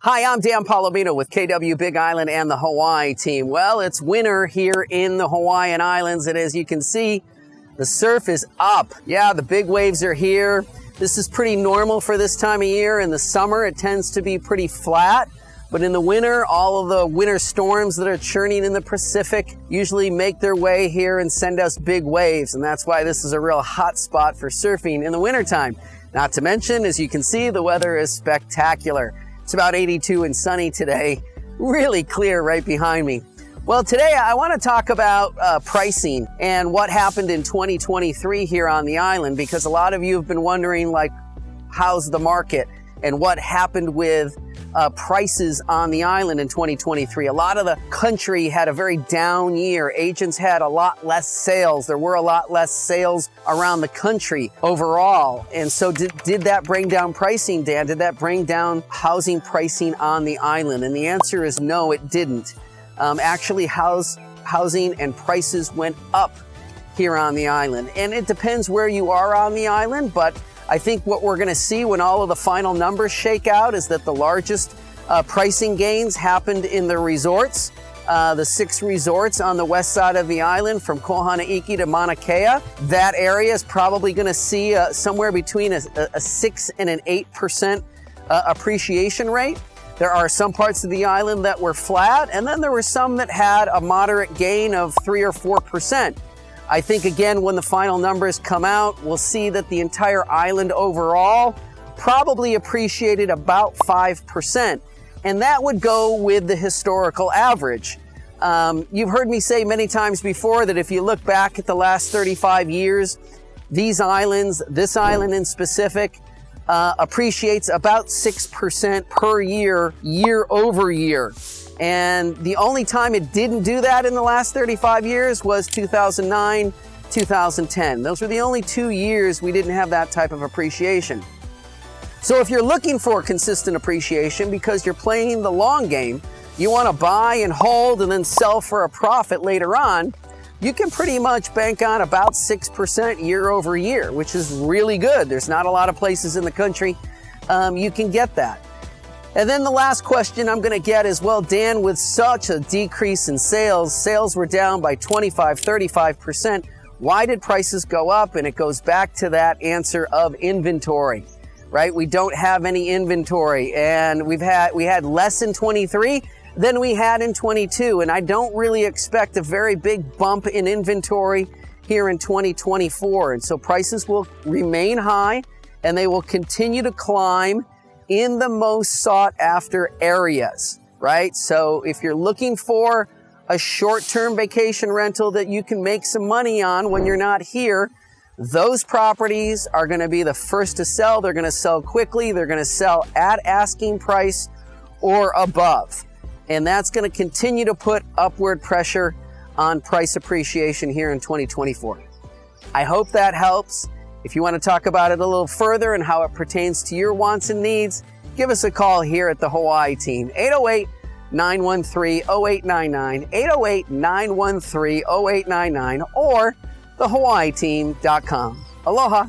Hi, I'm Dan Palomino with KW Big Island and the Hawaii team. Well, it's winter here in the Hawaiian Islands, and as you can see, the surf is up. Yeah, the big waves are here. This is pretty normal for this time of year. In the summer, it tends to be pretty flat, but in the winter, all of the winter storms that are churning in the Pacific usually make their way here and send us big waves, and that's why this is a real hot spot for surfing in the wintertime. Not to mention, as you can see, the weather is spectacular. It's about 82 and sunny today, really clear right behind me. Well, today I want to talk about pricing and what happened in 2023 here on the island, because a lot of you have been wondering, like, how's the market and what happened with prices on the island in 2023. A lot of the country had a very down year. Agents had a lot less sales. There were a lot less sales around the country overall. And so did that bring down pricing, Dan? Did that bring down housing pricing on the island? And the answer is no, it didn't. Actually, housing and prices went up here on the island. And it depends where you are on the island, but I think what we're going to see when all of the final numbers shake out is that the largest pricing gains happened in the resorts. The 6 resorts on the west side of the island, from Kohana'iki to Mauna Kea. That area is probably going to see somewhere between a 6 and an 8% appreciation rate. There are some parts of the island that were flat, and then there were some that had a moderate gain of 3 or 4%. I think, again, when the final numbers come out, we'll see that the entire island overall probably appreciated about 5%. And that would go with the historical average. You've heard me say many times before that if you look back at the last 35 years, these islands, this island in specific, appreciates about 6% per year, year over year. And the only time it didn't do that in the last 35 years was 2009, 2010. Those were the only 2 years we didn't have that type of appreciation. So if you're looking for consistent appreciation because you're playing the long game, you want to buy and hold and then sell for a profit later on, you can pretty much bank on about 6% year over year, which is really good. There's not a lot of places in the country you can get that. And then the last question I'm going to get is, well, Dan, with such a decrease in sales were down by 25, 35%. Why did prices go up? And it goes back to that answer of inventory, right? We don't have any inventory, and we had less in 23 than we had in 22. And I don't really expect a very big bump in inventory here in 2024. And so prices will remain high, and they will continue to climb in the most sought after areas, right? So if you're looking for a short-term vacation rental that you can make some money on when you're not here, those properties are going to be the first to sell. They're going to sell quickly. They're going to sell at asking price or above. And that's going to continue to put upward pressure on price appreciation here in 2024. I hope that helps. If you want to talk about it a little further and how it pertains to your wants and needs, give us a call here at the Hawaii team, 808-913-0899, 808-913-0899, or thehawaiiteam.com. Aloha.